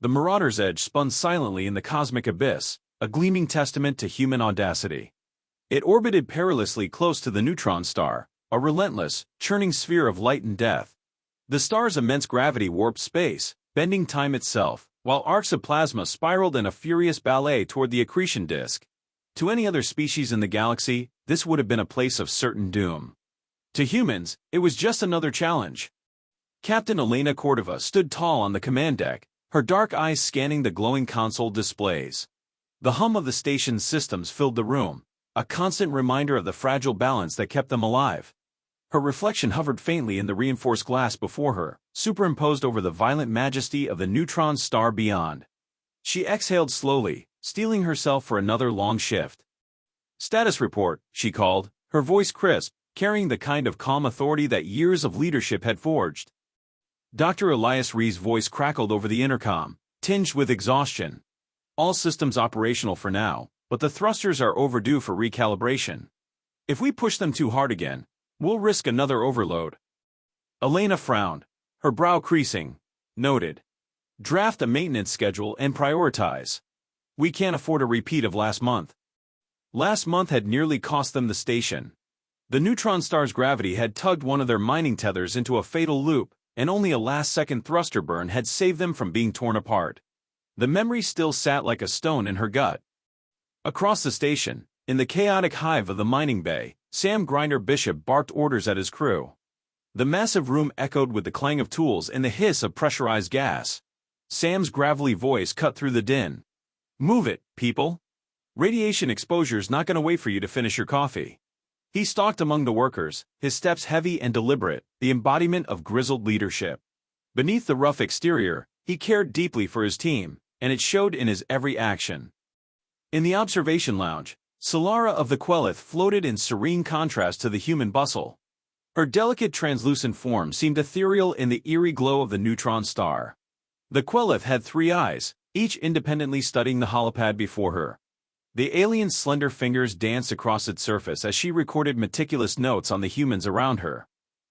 The Marauder's edge spun silently in the cosmic abyss, a gleaming testament to human audacity. It orbited perilously close to the neutron star, a relentless, churning sphere of light and death. The star's immense gravity warped space, bending time itself, while arcs of plasma spiraled in a furious ballet toward the accretion disk. To any other species in the galaxy, this would have been a place of certain doom. To humans, it was just another challenge. Captain Elena Cordova stood tall on the command deck, her dark eyes scanning the glowing console displays. The hum of the station's systems filled the room, a constant reminder of the fragile balance that kept them alive. Her reflection hovered faintly in the reinforced glass before her, superimposed over the violent majesty of the neutron star beyond. She exhaled slowly, steeling herself for another long shift. "Status report," she called, her voice crisp, carrying the kind of calm authority that years of leadership had forged. Dr. Elias Ree's voice crackled over the intercom, tinged with exhaustion. "All systems operational for now, but the thrusters are overdue for recalibration. If we push them too hard again, we'll risk another overload." Elena frowned, her brow creasing. "Noted. Draft a maintenance schedule and prioritize. We can't afford a repeat of last month." Last month had nearly cost them the station. The neutron star's gravity had tugged one of their mining tethers into a fatal loop, and only a last-second thruster burn had saved them from being torn apart. The memory still sat like a stone in her gut. Across the station, in the chaotic hive of the mining bay, Sam Grinder Bishop barked orders at his crew. The massive room echoed with the clang of tools and the hiss of pressurized gas. Sam's gravelly voice cut through the din. "Move it, people. Radiation exposure's not going to wait for you to finish your coffee." He stalked among the workers, his steps heavy and deliberate, the embodiment of grizzled leadership. Beneath the rough exterior, he cared deeply for his team, and it showed in his every action. In the observation lounge, Solara of the Quelith floated in serene contrast to the human bustle. Her delicate translucent form seemed ethereal in the eerie glow of the neutron star. The Quelith had 3 eyes, each independently studying the holopad before her. The alien's slender fingers danced across its surface as she recorded meticulous notes on the humans around her.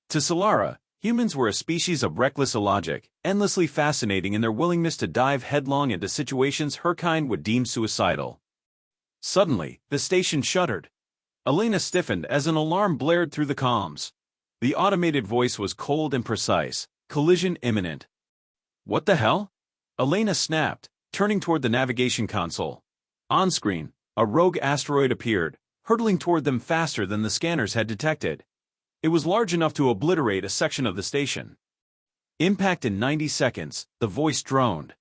To Solara, humans were a species of reckless illogic, endlessly fascinating in their willingness to dive headlong into situations her kind would deem suicidal. Suddenly, the station shuddered. Elena stiffened as an alarm blared through the comms. The automated voice was cold and precise, collision imminent. "What the hell?" Elena snapped, turning toward the navigation console. On screen, a rogue asteroid appeared, hurtling toward them faster than the scanners had detected. It was large enough to obliterate a section of the station. "Impact in 90 seconds, the voice droned.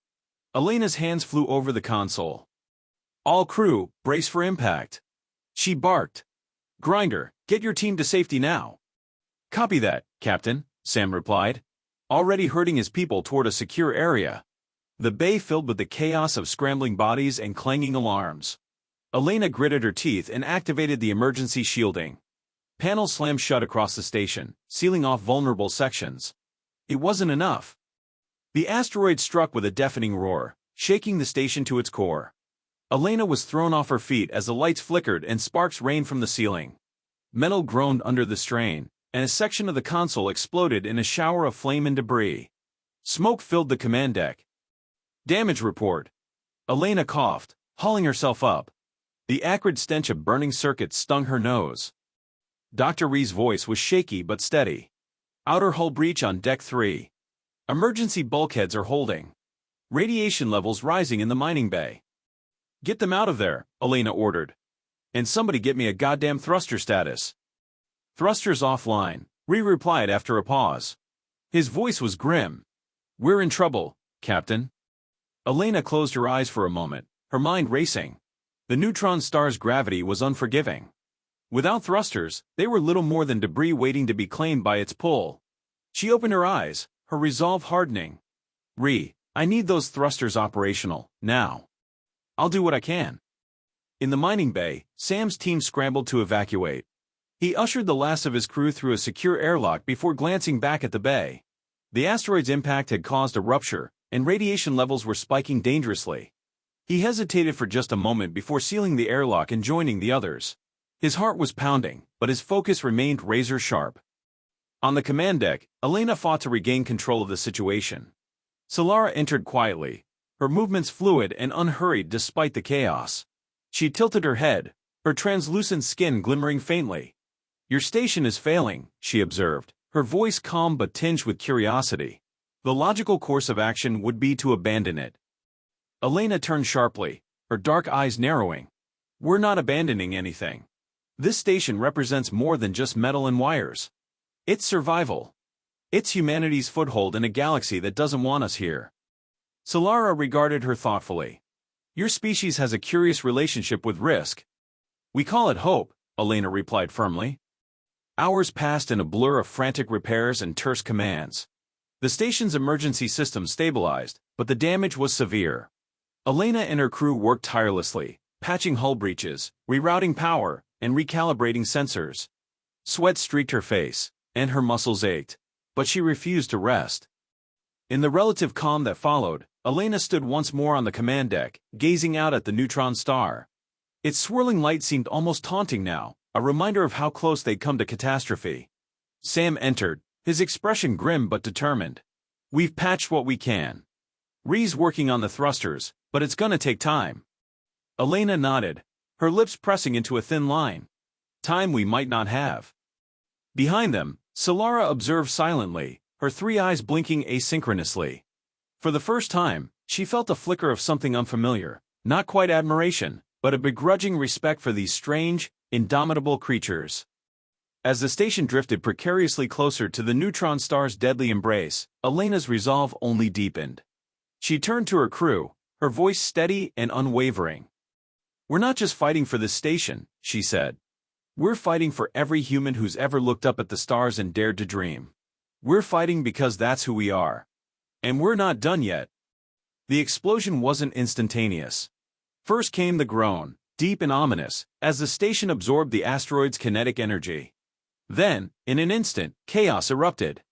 Elena's hands flew over the console. "All crew, brace for impact." She barked. "Grinder, get your team to safety now." "Copy that, Captain," Sam replied, already herding his people toward a secure area. The bay filled with the chaos of scrambling bodies and clanging alarms. Elena gritted her teeth and activated the emergency shielding. Panels slammed shut across the station, sealing off vulnerable sections. It wasn't enough. The asteroid struck with a deafening roar, shaking the station to its core. Elena was thrown off her feet as the lights flickered and sparks rained from the ceiling. Metal groaned under the strain, and a section of the console exploded in a shower of flame and debris. Smoke filled the command deck. "Damage report." Elena coughed, hauling herself up. The acrid stench of burning circuits stung her nose. Dr. Ree's voice was shaky but steady. "Outer hull breach on Deck 3. Emergency bulkheads are holding. Radiation levels rising in the mining bay." "Get them out of there," Elena ordered. "And somebody get me a goddamn thruster status." "Thrusters offline," Ree replied after a pause. His voice was grim. "We're in trouble, Captain." Elena closed her eyes for a moment, her mind racing. The neutron star's gravity was unforgiving. Without thrusters, they were little more than debris waiting to be claimed by its pull. She opened her eyes, her resolve hardening. "Ree, I need those thrusters operational, now. I'll do what I can." In the mining bay, Sam's team scrambled to evacuate. He ushered the last of his crew through a secure airlock before glancing back at the bay. The asteroid's impact had caused a rupture, and radiation levels were spiking dangerously. He hesitated for just a moment before sealing the airlock and joining the others. His heart was pounding, but his focus remained razor-sharp. On the command deck, Elena fought to regain control of the situation. Solara entered quietly, her movements fluid and unhurried despite the chaos. She tilted her head, her translucent skin glimmering faintly. "Your station is failing," she observed, her voice calm but tinged with curiosity. The logical course of action would be to abandon it. Elena turned sharply, her dark eyes narrowing. "We're not abandoning anything. This station represents more than just metal and wires. It's survival. It's humanity's foothold in a galaxy that doesn't want us here." Solara regarded her thoughtfully. "Your species has a curious relationship with risk." "We call it hope," Elena replied firmly. Hours passed in a blur of frantic repairs and terse commands. The station's emergency system stabilized, but the damage was severe. Elena and her crew worked tirelessly, patching hull breaches, rerouting power, and recalibrating sensors. Sweat streaked her face, and her muscles ached, but she refused to rest. In the relative calm that followed, Elena stood once more on the command deck, gazing out at the neutron star. Its swirling light seemed almost taunting now, a reminder of how close they'd come to catastrophe. Sam entered, his expression grim but determined. "We've patched what we can. Ree's working on the thrusters, but it's gonna take time." Elena nodded, her lips pressing into a thin line. "Time we might not have." Behind them, Solara observed silently, her three eyes blinking asynchronously. For the first time, she felt a flicker of something unfamiliar, not quite admiration, but a begrudging respect for these strange, indomitable creatures. As the station drifted precariously closer to the neutron star's deadly embrace, Elena's resolve only deepened. She turned to her crew, her voice steady and unwavering. "We're not just fighting for this station," she said. "We're fighting for every human who's ever looked up at the stars and dared to dream. We're fighting because that's who we are. And we're not done yet." The explosion wasn't instantaneous. First came the groan, deep and ominous, as the station absorbed the asteroid's kinetic energy. Then, in an instant, chaos erupted.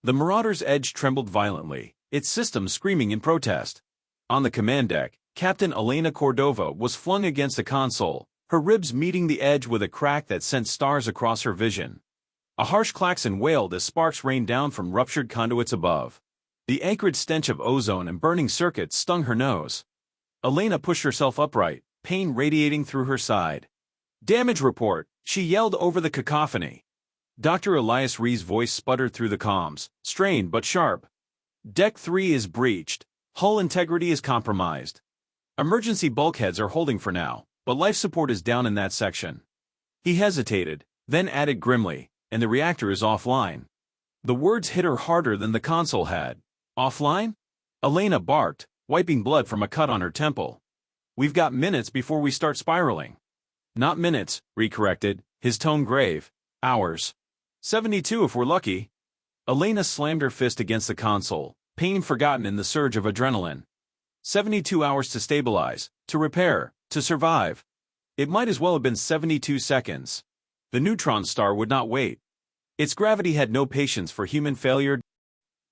The Marauder's edge trembled violently, its system screaming in protest. On the command deck, Captain Elena Cordova was flung against the console, her ribs meeting the edge with a crack that sent stars across her vision. A harsh klaxon wailed as sparks rained down from ruptured conduits above. The acrid stench of ozone and burning circuits stung her nose. Elena pushed herself upright, pain radiating through her side. "Damage report," she yelled over the cacophony. Dr. Elias Ree's voice sputtered through the comms, strained but sharp. "Deck 3 is breached. Hull integrity is compromised. Emergency bulkheads are holding for now, but life support is down in that section." He hesitated, then added grimly, "And the reactor is offline." The words hit her harder than the console had. "Offline?" Elena barked, wiping blood from a cut on her temple. "We've got minutes before we start spiraling." "Not minutes," Ree corrected, his tone grave. "Hours. 72 if we're lucky." Elena slammed her fist against the console, pain forgotten in the surge of adrenaline. 72 hours to stabilize, to repair, to survive. It might as well have been 72 seconds. The neutron star would not wait. Its gravity had no patience for human failure.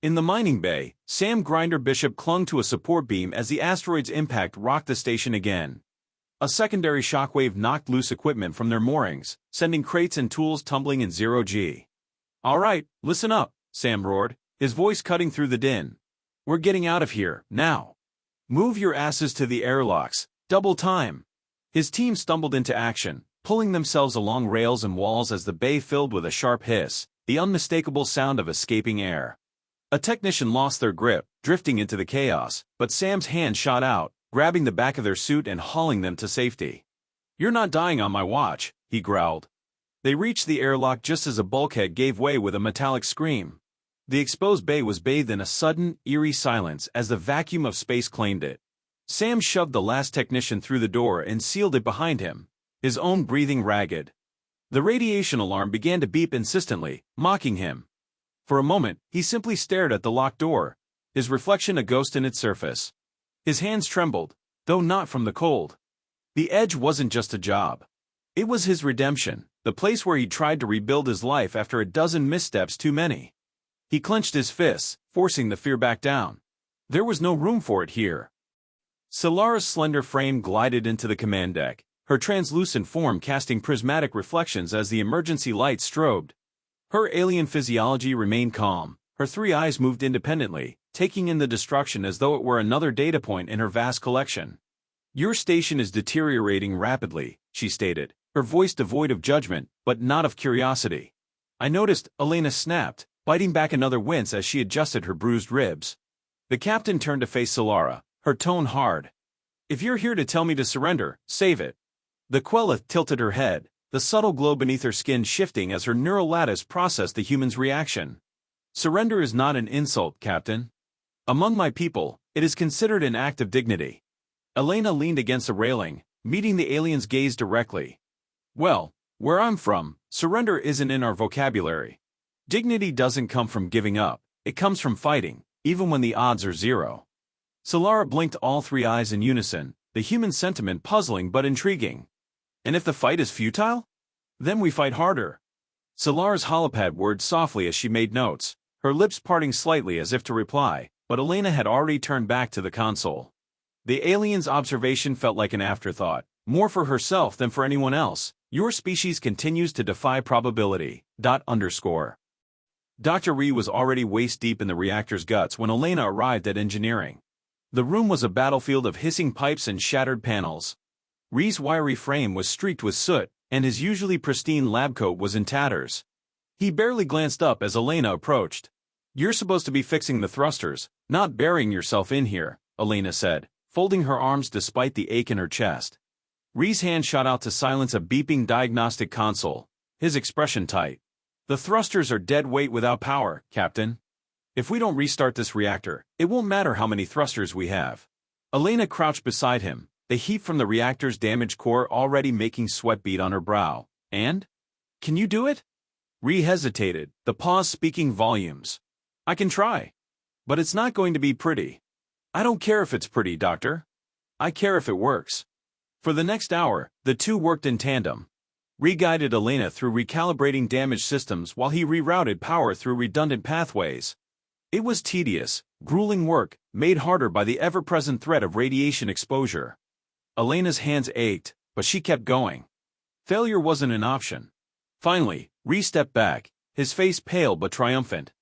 In the mining bay, Sam Grinder Bishop clung to a support beam as the asteroid's impact rocked the station again. A secondary shockwave knocked loose equipment from their moorings, sending crates and tools tumbling in zero-G. "All right, listen up," Sam roared, his voice cutting through the din. "We're getting out of here, now. Move your asses to the airlocks, double time." His team stumbled into action, pulling themselves along rails and walls as the bay filled with a sharp hiss, the unmistakable sound of escaping air. A technician lost their grip, drifting into the chaos, but Sam's hand shot out, grabbing the back of their suit and hauling them to safety. "You're not dying on my watch," he growled. They reached the airlock just as a bulkhead gave way with a metallic scream. The exposed bay was bathed in a sudden, eerie silence as the vacuum of space claimed it. Sam shoved the last technician through the door and sealed it behind him, his own breathing ragged. The radiation alarm began to beep insistently, mocking him. For a moment, he simply stared at the locked door, his reflection a ghost in its surface. His hands trembled, though not from the cold. The edge wasn't just a job. It was his redemption, the place where he tried to rebuild his life after a dozen missteps too many. He clenched his fists, forcing the fear back down. There was no room for it here. Solara's slender frame glided into the command deck, her translucent form casting prismatic reflections as the emergency lights strobed. Her alien physiology remained calm, her three eyes moved independently, taking in the destruction as though it were another data point in her vast collection. "Your station is deteriorating rapidly," she stated, her voice devoid of judgment, but not of curiosity. "I noticed," Elena snapped, biting back another wince as she adjusted her bruised ribs. The captain turned to face Solara, her tone hard. "If you're here to tell me to surrender, save it." The Quelith tilted her head, the subtle glow beneath her skin shifting as her neural lattice processed the human's reaction. "Surrender is not an insult, Captain. Among my people, it is considered an act of dignity." Elena leaned against a railing, meeting the alien's gaze directly. "Well, where I'm from, surrender isn't in our vocabulary. Dignity doesn't come from giving up, it comes from fighting, even when the odds are zero." Solara blinked, all three eyes in unison, the human sentiment puzzling but intriguing. "And if the fight is futile? Then we fight harder." Solara's holopad whirred softly as she made notes, her lips parting slightly as if to reply, but Elena had already turned back to the console. The alien's observation felt like an afterthought, more for herself than for anyone else. "Your species continues to defy probability. Dr. Ree was already waist-deep in the reactor's guts when Elena arrived at engineering. The room was a battlefield of hissing pipes and shattered panels. Ree's wiry frame was streaked with soot, and his usually pristine lab coat was in tatters. He barely glanced up as Elena approached. "You're supposed to be fixing the thrusters, not burying yourself in here," Elena said, folding her arms despite the ache in her chest. Ree's hand shot out to silence a beeping diagnostic console, his expression tight. "The thrusters are dead weight without power, Captain. If we don't restart this reactor, it won't matter how many thrusters we have." Elena crouched beside him, the heat from the reactor's damaged core already making sweat bead on her brow. "And? Can you do it?" Ree hesitated, the pause speaking volumes. "I can try. But it's not going to be pretty." "I don't care if it's pretty, Doctor. I care if it works." For the next hour, the two worked in tandem. Ree guided Elena through recalibrating damaged systems while he rerouted power through redundant pathways. It was tedious, grueling work, made harder by the ever-present threat of radiation exposure. Elena's hands ached, but she kept going. Failure wasn't an option. Finally, Ree stepped back, his face pale but triumphant.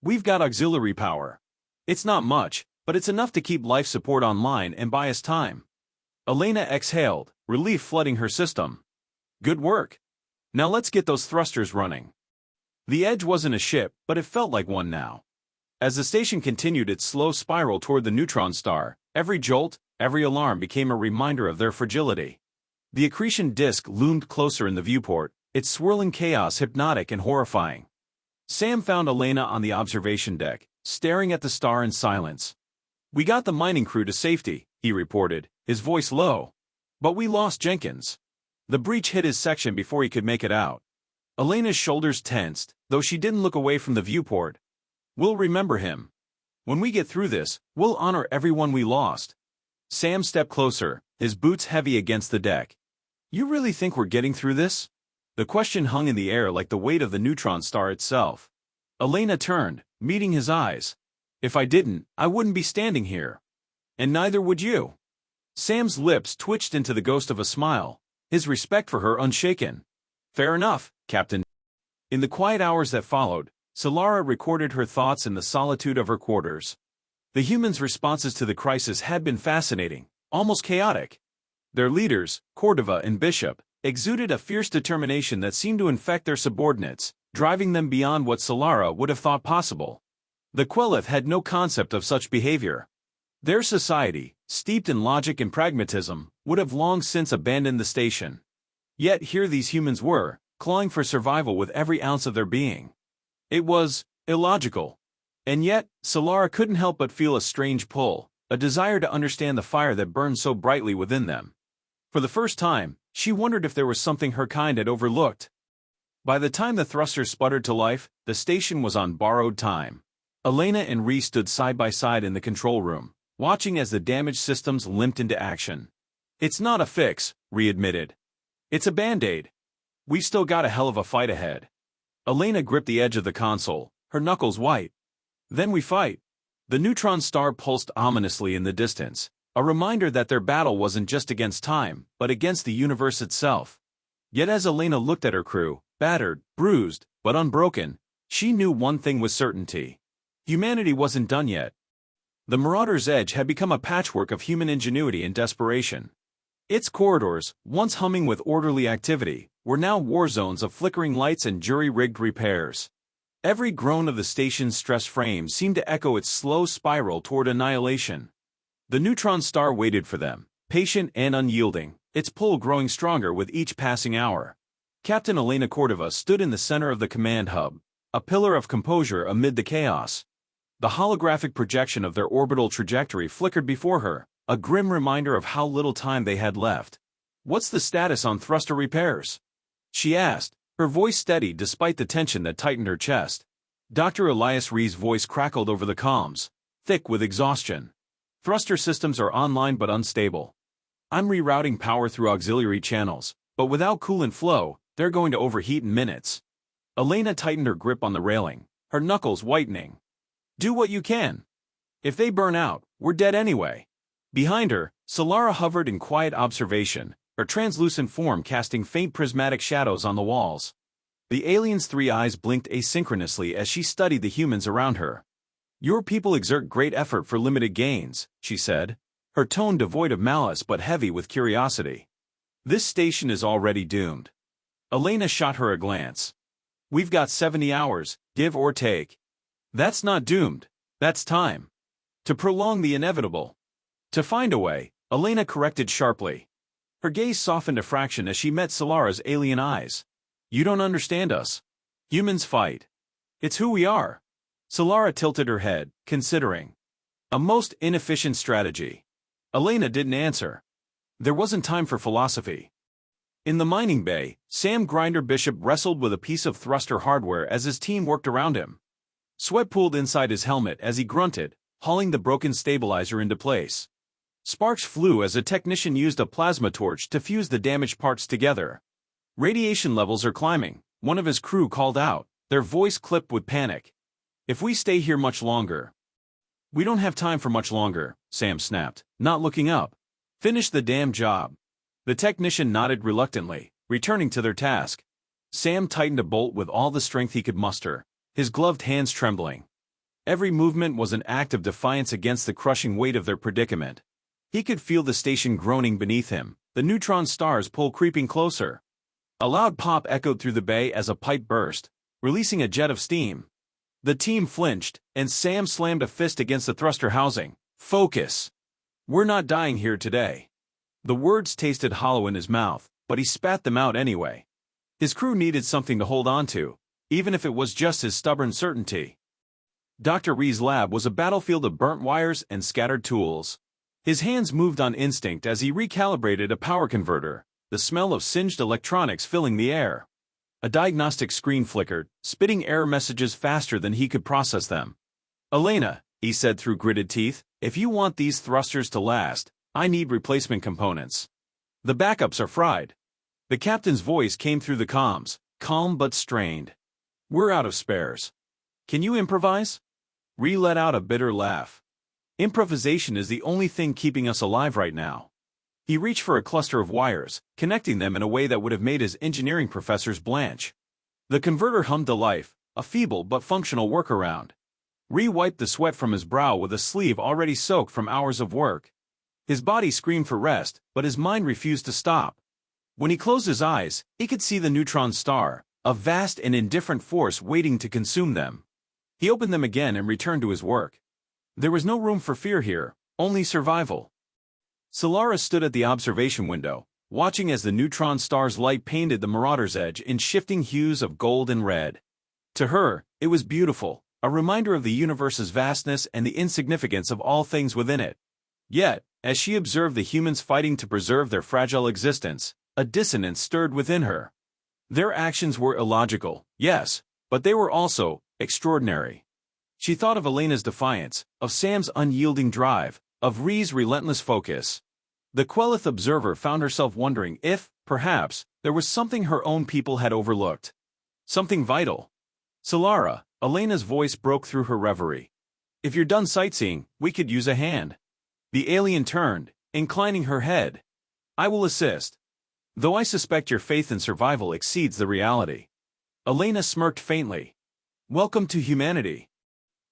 "We've got auxiliary power. It's not much, but it's enough to keep life support online and buy us time." Elena exhaled, relief flooding her system. "Good work. Now let's get those thrusters running." The Edge wasn't a ship, but it felt like one now. As the station continued its slow spiral toward the neutron star, every jolt, every alarm became a reminder of their fragility. The accretion disk loomed closer in the viewport, its swirling chaos hypnotic and horrifying. Sam found Elena on the observation deck, staring at the star in silence. "We got the mining crew to safety," he reported, his voice low. "But we lost Jenkins." The breach hit his section before he could make it out. Elena's shoulders tensed, though she didn't look away from the viewport. "We'll remember him. When we get through this, we'll honor everyone we lost." Sam stepped closer, his boots heavy against the deck. "You really think we're getting through this?" The question hung in the air like the weight of the neutron star itself. Elena turned, meeting his eyes. "If I didn't, I wouldn't be standing here. And neither would you." Sam's lips twitched into the ghost of a smile, his respect for her unshaken. "Fair enough, Captain." In the quiet hours that followed, Solara recorded her thoughts in the solitude of her quarters. The humans' responses to the crisis had been fascinating, almost chaotic. Their leaders, Cordova and Bishop, exuded a fierce determination that seemed to infect their subordinates, driving them beyond what Solara would have thought possible. The Quelith had no concept of such behavior. Their society, steeped in logic and pragmatism, would have long since abandoned the station. Yet here these humans were, clawing for survival with every ounce of their being. It was illogical. And yet, Solara couldn't help but feel a strange pull, a desire to understand the fire that burned so brightly within them. For the first time, she wondered if there was something her kind had overlooked. By the time the thrusters sputtered to life, the station was on borrowed time. Elena and Ree stood side by side in the control room, watching as the damaged systems limped into action. "It's not a fix," Ree admitted. "It's a band-aid. We've still got a hell of a fight ahead." Elena gripped the edge of the console, her knuckles white. "Then we fight." The neutron star pulsed ominously in the distance, a reminder that their battle wasn't just against time, but against the universe itself. Yet as Elena looked at her crew, battered, bruised, but unbroken, she knew one thing with certainty. Humanity wasn't done yet. The Marauder's Edge had become a patchwork of human ingenuity and desperation. Its corridors, once humming with orderly activity, were now war zones of flickering lights and jury-rigged repairs. Every groan of the station's stress frame seemed to echo its slow spiral toward annihilation. The neutron star waited for them, patient and unyielding, its pull growing stronger with each passing hour. Captain Elena Cordova stood in the center of the command hub, a pillar of composure amid the chaos. The holographic projection of their orbital trajectory flickered before her, a grim reminder of how little time they had left. "What's the status on thruster repairs?" she asked, her voice steady despite the tension that tightened her chest. Dr. Elias Ree's voice crackled over the comms, thick with exhaustion. "Thruster systems are online but unstable. I'm rerouting power through auxiliary channels, but without coolant flow, they're going to overheat in minutes." Elena tightened her grip on the railing, her knuckles whitening. "Do what you can. If they burn out, we're dead anyway." Behind her, Solara hovered in quiet observation, her translucent form casting faint prismatic shadows on the walls. The alien's three eyes blinked asynchronously as she studied the humans around her. "Your people exert great effort for limited gains," she said, her tone devoid of malice but heavy with curiosity. "This station is already doomed." Elena shot her a glance. "We've got 70 hours, give or take." "That's not doomed. That's time. To prolong the inevitable. To find a way," Elena corrected sharply. Her gaze softened a fraction as she met Solara's alien eyes. "You don't understand us. Humans fight. It's who we are." Solara tilted her head, considering. "A most inefficient strategy." Elena didn't answer. There wasn't time for philosophy. In the mining bay, Sam Grinder Bishop wrestled with a piece of thruster hardware as his team worked around him. Sweat pooled inside his helmet as he grunted, hauling the broken stabilizer into place. Sparks flew as a technician used a plasma torch to fuse the damaged parts together. "Radiation levels are climbing," one of his crew called out, their voice clipped with panic. "If we stay here much longer—" "We don't have time for much longer," Sam snapped, not looking up. "Finish the damn job." The technician nodded reluctantly, returning to their task. Sam tightened a bolt with all the strength he could muster, his gloved hands trembling. Every movement was an act of defiance against the crushing weight of their predicament. He could feel the station groaning beneath him, the neutron star's pull creeping closer. A loud pop echoed through the bay as a pipe burst, releasing a jet of steam. The team flinched, and Sam slammed a fist against the thruster housing. "Focus! We're not dying here today." The words tasted hollow in his mouth, but he spat them out anyway. His crew needed something to hold on to, even if it was just his stubborn certainty. Dr. Ree's lab was a battlefield of burnt wires and scattered tools. His hands moved on instinct as he recalibrated a power converter, the smell of singed electronics filling the air. A diagnostic screen flickered, spitting error messages faster than he could process them. "Elena," he said through gritted teeth, "if you want these thrusters to last, I need replacement components. The backups are fried." The captain's voice came through the comms, calm but strained. "We're out of spares. Can you improvise?" Ree let out a bitter laugh. "Improvisation is the only thing keeping us alive right now." He reached for a cluster of wires, connecting them in a way that would have made his engineering professors blanch. The converter hummed to life, a feeble but functional workaround. Ree wiped the sweat from his brow with a sleeve already soaked from hours of work. His body screamed for rest, but his mind refused to stop. When he closed his eyes, he could see the neutron star, a vast and indifferent force waiting to consume them. He opened them again and returned to his work. There was no room for fear here, only survival. Solara stood at the observation window, watching as the neutron star's light painted the Marauder's Edge in shifting hues of gold and red. To her, it was beautiful, a reminder of the universe's vastness and the insignificance of all things within it. Yet, as she observed the humans fighting to preserve their fragile existence, a dissonance stirred within her. Their actions were illogical, yes, but they were also extraordinary. She thought of Elena's defiance, of Sam's unyielding drive, of Ree's relentless focus. The Quelith observer found herself wondering if, perhaps, there was something her own people had overlooked. Something vital. "Solara," Elena's voice broke through her reverie. "If you're done sightseeing, we could use a hand." The alien turned, inclining her head. "I will assist. Though I suspect your faith in survival exceeds the reality." Elena smirked faintly. "Welcome to humanity."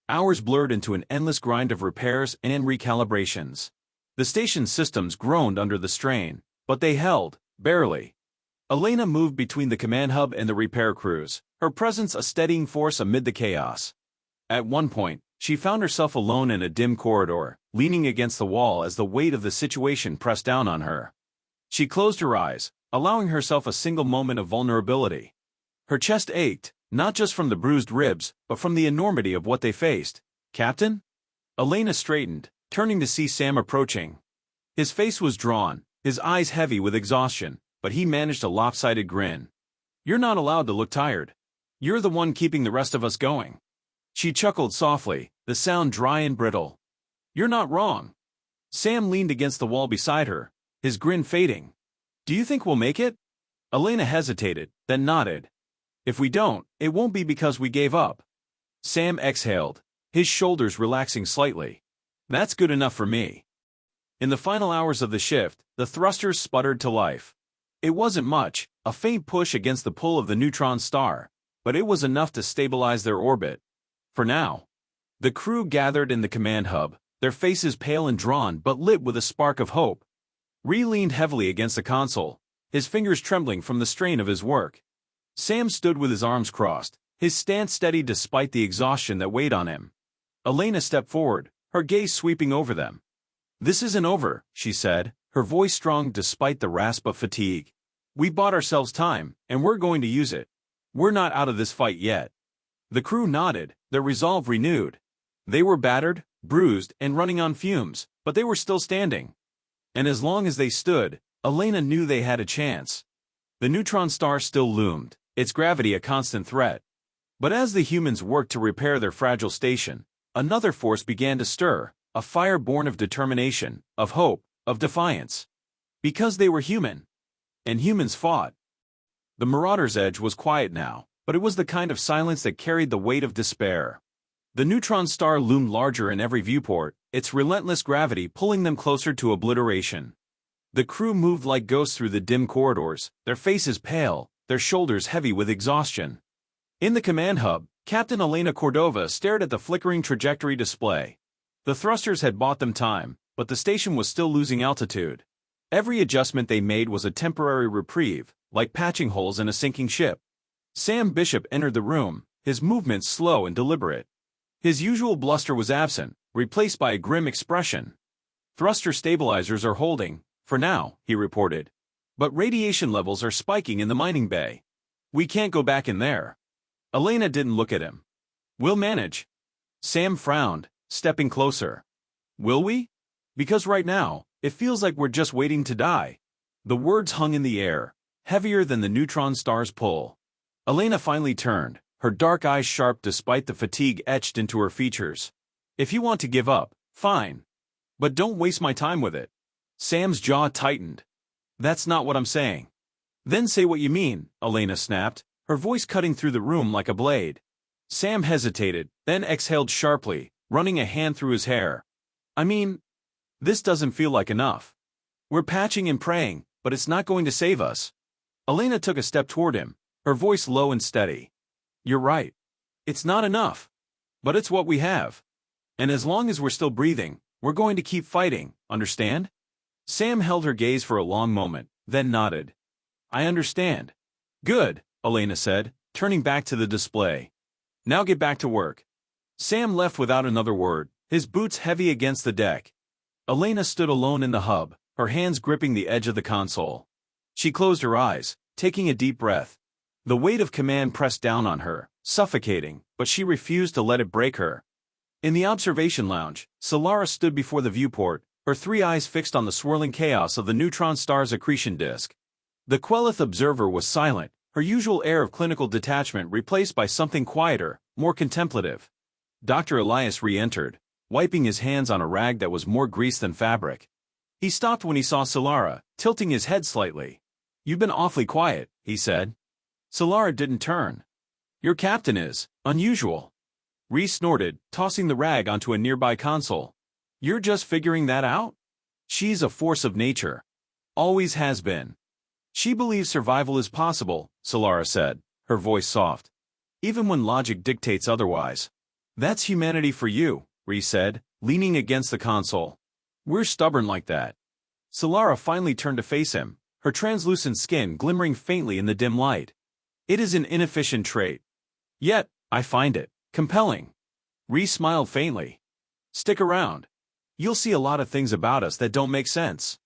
Hours blurred into an endless grind of repairs and recalibrations. The station's systems groaned under the strain, but they held, barely. Elena moved between the command hub and the repair crews, her presence a steadying force amid the chaos. At one point, she found herself alone in a dim corridor, leaning against the wall as the weight of the situation pressed down on her. She closed her eyes, allowing herself a single moment of vulnerability. Her chest ached, not just from the bruised ribs, but from the enormity of what they faced. "Captain?" Elena straightened, turning to see Sam approaching. His face was drawn, his eyes heavy with exhaustion, but he managed a lopsided grin. "You're not allowed to look tired. You're the one keeping the rest of us going." She chuckled softly, the sound dry and brittle. "You're not wrong." Sam leaned against the wall beside her, his grin fading. "Do you think we'll make it?" Elena hesitated, then nodded. "If we don't, it won't be because we gave up." Sam exhaled, his shoulders relaxing slightly. "That's good enough for me." In the final hours of the shift, the thrusters sputtered to life. It wasn't much, a faint push against the pull of the neutron star, but it was enough to stabilize their orbit. For now. The crew gathered in the command hub, their faces pale and drawn but lit with a spark of hope. Ree leaned heavily against the console, his fingers trembling from the strain of his work. Sam stood with his arms crossed, his stance steady despite the exhaustion that weighed on him. Elena stepped forward, her gaze sweeping over them. "This isn't over," she said, her voice strong despite the rasp of fatigue. "We bought ourselves time, and we're going to use it. We're not out of this fight yet." The crew nodded, their resolve renewed. They were battered, bruised, and running on fumes, but they were still standing. And as long as they stood, Elena knew they had a chance. The neutron star still loomed, its gravity a constant threat. But as the humans worked to repair their fragile station, another force began to stir, a fire born of determination, of hope, of defiance. Because they were human. And humans fought. The Marauder's edge was quiet now, but it was the kind of silence that carried the weight of despair. The neutron star loomed larger in every viewport, its relentless gravity pulling them closer to obliteration. The crew moved like ghosts through the dim corridors, their faces pale, their shoulders heavy with exhaustion. In the command hub, Captain Elena Cordova stared at the flickering trajectory display. The thrusters had bought them time, but the station was still losing altitude. Every adjustment they made was a temporary reprieve, like patching holes in a sinking ship. Sam Bishop entered the room, his movements slow and deliberate. His usual bluster was absent, replaced by a grim expression. "Thruster stabilizers are holding, for now," he reported. "But radiation levels are spiking in the mining bay. We can't go back in there." Elena didn't look at him. "We'll manage." Sam frowned, stepping closer. "Will we? Because right now, it feels like we're just waiting to die." The words hung in the air, heavier than the neutron star's pull. Elena finally turned, her dark eyes sharp despite the fatigue etched into her features. "If you want to give up, fine. But don't waste my time with it." Sam's jaw tightened. "That's not what I'm saying." "Then say what you mean," Elena snapped, her voice cutting through the room like a blade. Sam hesitated, then exhaled sharply, running a hand through his hair. "I mean, this doesn't feel like enough. We're patching and praying, but it's not going to save us." Elena took a step toward him, her voice low and steady. "You're right. It's not enough. But it's what we have. And as long as we're still breathing, we're going to keep fighting, understand?" Sam held her gaze for a long moment, then nodded. "I understand." "Good," Elena said, turning back to the display. "Now get back to work." Sam left without another word, his boots heavy against the deck. Elena stood alone in the hub, her hands gripping the edge of the console. She closed her eyes, taking a deep breath. The weight of command pressed down on her, suffocating, but she refused to let it break her. In the observation lounge, Solara stood before the viewport, her three eyes fixed on the swirling chaos of the neutron star's accretion disk. The Quelith observer was silent, her usual air of clinical detachment replaced by something quieter, more contemplative. Dr. Elias re-entered, wiping his hands on a rag that was more grease than fabric. He stopped when he saw Solara, tilting his head slightly. "You've been awfully quiet," he said. Solara didn't turn. "Your captain is unusual." Ree snorted, tossing the rag onto a nearby console. "You're just figuring that out?" "She's a force of nature. Always has been." "She believes survival is possible," Solara said, her voice soft. "Even when logic dictates otherwise." That's humanity for you, Ree said, leaning against the console. We're stubborn like that. Solara finally turned to face him, her translucent skin glimmering faintly in the dim light. It is an inefficient trait. Yet, I find it compelling. Ree smiled faintly. Stick around. You'll see a lot of things about us that don't make sense.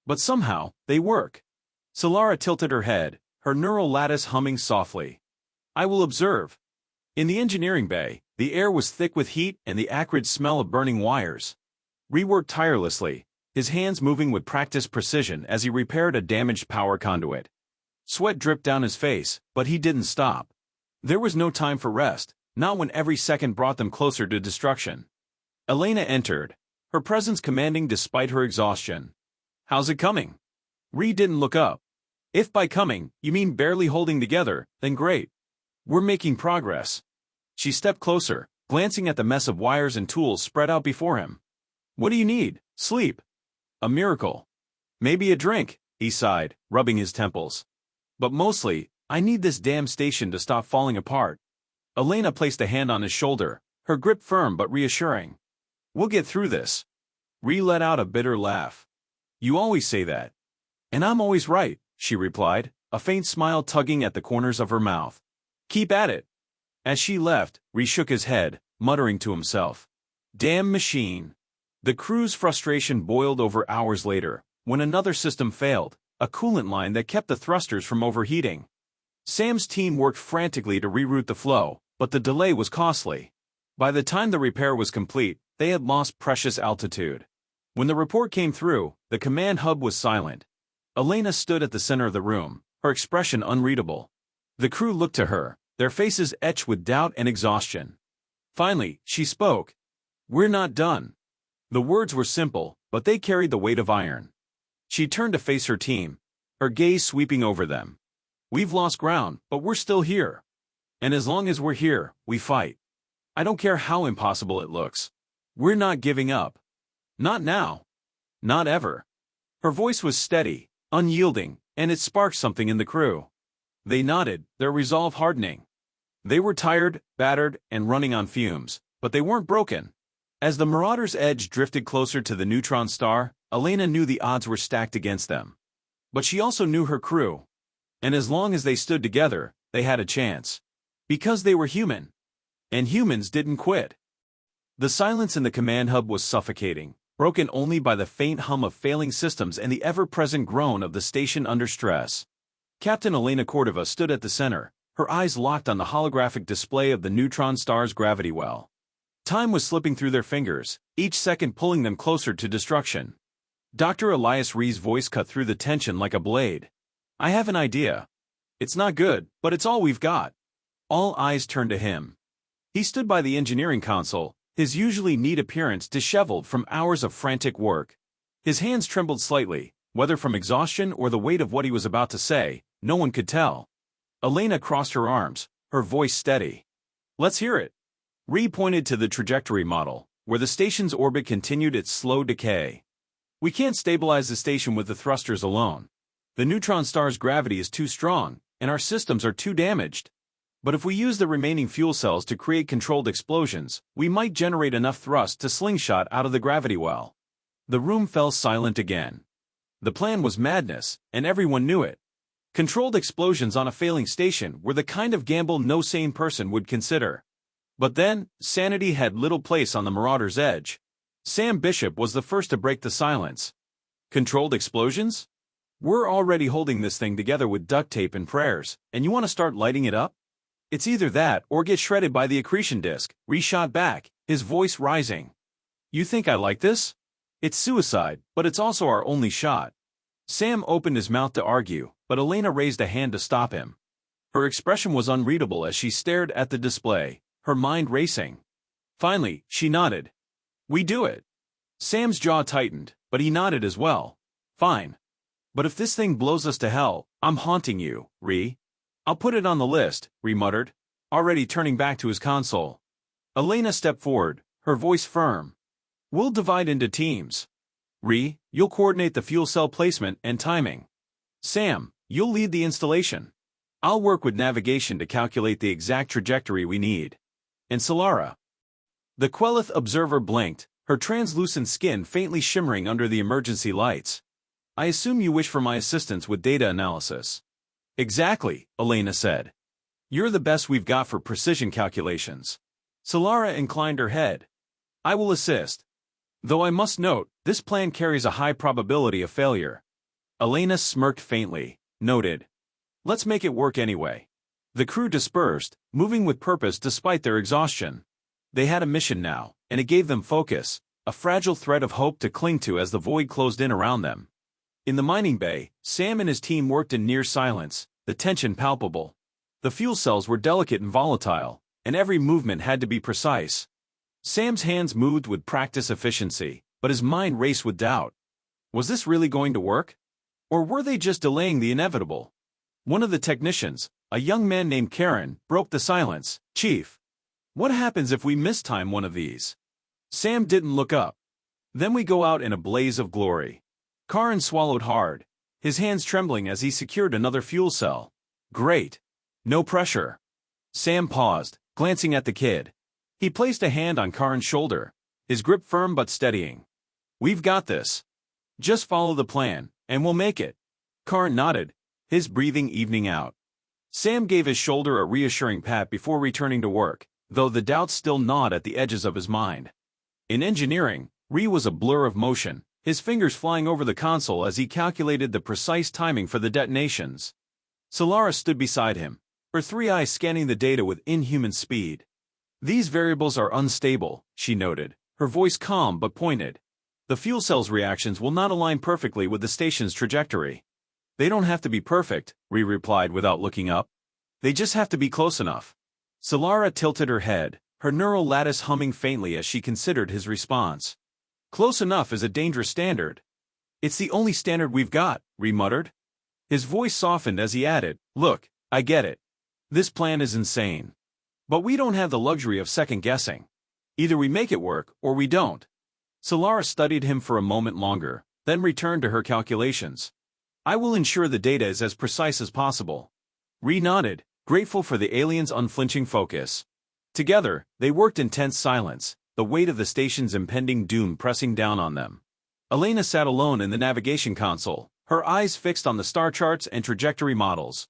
But somehow, they work. Solara tilted her head, her neural lattice humming softly. I will observe. In the engineering bay, the air was thick with heat and the acrid smell of burning wires. Ree worked tirelessly, his hands moving with practiced precision as he repaired a damaged power conduit. Sweat dripped down his face, but he didn't stop. There was no time for rest, not when every second brought them closer to destruction. Elena entered, her presence commanding despite her exhaustion. How's it coming? Ree didn't look up. If by coming, you mean barely holding together, then great. We're making progress. She stepped closer, glancing at the mess of wires and tools spread out before him. What do you need? Sleep. A miracle. Maybe a drink, he sighed, rubbing his temples. But mostly, I need this damn station to stop falling apart. Elena placed a hand on his shoulder, her grip firm but reassuring. We'll get through this. Ree let out a bitter laugh. You always say that. And I'm always right, she replied, a faint smile tugging at the corners of her mouth. Keep at it. As she left, Ree shook his head, muttering to himself. Damn machine. The crew's frustration boiled over hours later, when another system failed, a coolant line that kept the thrusters from overheating. Sam's team worked frantically to reroute the flow, but the delay was costly. By the time the repair was complete, they had lost precious altitude. When the report came through, the command hub was silent. Elena stood at the center of the room, her expression unreadable. The crew looked to her, their faces etched with doubt and exhaustion. Finally, she spoke. We're not done. The words were simple, but they carried the weight of iron. She turned to face her team, her gaze sweeping over them. We've lost ground, but we're still here. And as long as we're here, we fight. I don't care how impossible it looks. We're not giving up. Not now. Not ever. Her voice was steady, unyielding, and it sparked something in the crew. They nodded, their resolve hardening. They were tired, battered, and running on fumes, but they weren't broken. As the Marauder's edge drifted closer to the neutron star, Elena knew the odds were stacked against them. But she also knew her crew. And as long as they stood together, they had a chance. Because they were human. And humans didn't quit. The silence in the command hub was suffocating, broken only by the faint hum of failing systems and the ever-present groan of the station under stress. Captain Elena Cordova stood at the center, her eyes locked on the holographic display of the neutron star's gravity well. Time was slipping through their fingers, each second pulling them closer to destruction. Dr. Elias Ree's voice cut through the tension like a blade. I have an idea. It's not good, but it's all we've got. All eyes turned to him. He stood by the engineering console, his usually neat appearance disheveled from hours of frantic work. His hands trembled slightly, whether from exhaustion or the weight of what he was about to say, no one could tell. Elena crossed her arms, her voice steady. Let's hear it. Ree pointed to the trajectory model, where the station's orbit continued its slow decay. We can't stabilize the station with the thrusters alone. The neutron star's gravity is too strong, and our systems are too damaged. But if we use the remaining fuel cells to create controlled explosions, we might generate enough thrust to slingshot out of the gravity well. The room fell silent again. The plan was madness, and everyone knew it. Controlled explosions on a failing station were the kind of gamble no sane person would consider. But then, sanity had little place on the Marauder's edge. Sam Bishop was the first to break the silence. Controlled explosions? We're already holding this thing together with duct tape and prayers, and you want to start lighting it up? It's either that or get shredded by the accretion disk, Ree shot back, his voice rising. You think I like this? It's suicide, but it's also our only shot. Sam opened his mouth to argue, but Elena raised a hand to stop him. Her expression was unreadable as she stared at the display, her mind racing. Finally, she nodded. We do it. Sam's jaw tightened, but he nodded as well. Fine. But if this thing blows us to hell, I'm haunting you, Ree. I'll put it on the list, Ree muttered, already turning back to his console. Elena stepped forward, her voice firm. We'll divide into teams. Ree, you'll coordinate the fuel cell placement and timing. Sam, you'll lead the installation. I'll work with navigation to calculate the exact trajectory we need. And Solara. The Quelith observer blinked, her translucent skin faintly shimmering under the emergency lights. I assume you wish for my assistance with data analysis. Exactly, Elena said. You're the best we've got for precision calculations. Solara inclined her head. I will assist. Though I must note, this plan carries a high probability of failure. Elena smirked faintly, noted. Let's make it work anyway. The crew dispersed, moving with purpose despite their exhaustion. They had a mission now, and it gave them focus, a fragile thread of hope to cling to as the void closed in around them. In the mining bay, Sam and his team worked in near silence, the tension palpable. The fuel cells were delicate and volatile, and every movement had to be precise. Sam's hands moved with practiced efficiency, but his mind raced with doubt. Was this really going to work? Or were they just delaying the inevitable? One of the technicians, a young man named Karen, broke the silence. Chief, what happens if we mistime one of these? Sam didn't look up. Then we go out in a blaze of glory. Karen swallowed hard, his hands trembling as he secured another fuel cell. Great. No pressure. Sam paused, glancing at the kid. He placed a hand on Karen's shoulder, his grip firm but steadying. We've got this. Just follow the plan, and we'll make it. Karen nodded, his breathing evening out. Sam gave his shoulder a reassuring pat before returning to work, though the doubts still gnawed at the edges of his mind. In engineering, Ree was a blur of motion, his fingers flying over the console as he calculated the precise timing for the detonations. Solara stood beside him, her three eyes scanning the data with inhuman speed. These variables are unstable, she noted, her voice calm but pointed. The fuel cell's reactions will not align perfectly with the station's trajectory. They don't have to be perfect, Ree replied without looking up. They just have to be close enough. Solara tilted her head, her neural lattice humming faintly as she considered his response. Close enough is a dangerous standard. It's the only standard we've got, Ree muttered. His voice softened as he added, Look, I get it. This plan is insane. But we don't have the luxury of second-guessing. Either we make it work, or we don't. Solara studied him for a moment longer, then returned to her calculations. I will ensure the data is as precise as possible. Ree nodded, grateful for the alien's unflinching focus. Together, they worked in tense silence, the weight of the station's impending doom pressing down on them. Elena sat alone in the navigation console, her eyes fixed on the star charts and trajectory models.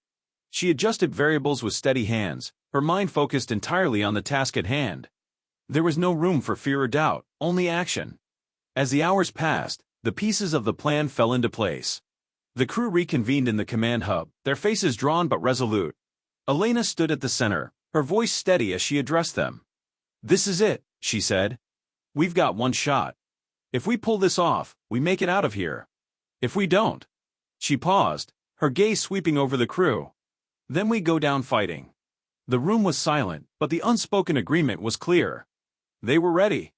She adjusted variables with steady hands, her mind focused entirely on the task at hand. There was no room for fear or doubt, only action. As the hours passed, the pieces of the plan fell into place. The crew reconvened in the command hub, their faces drawn but resolute. Elena stood at the center, her voice steady as she addressed them. This is it, she said. We've got one shot. If we pull this off, we make it out of here. If we don't. She paused, her gaze sweeping over the crew. Then we go down fighting. The room was silent, but the unspoken agreement was clear. They were ready.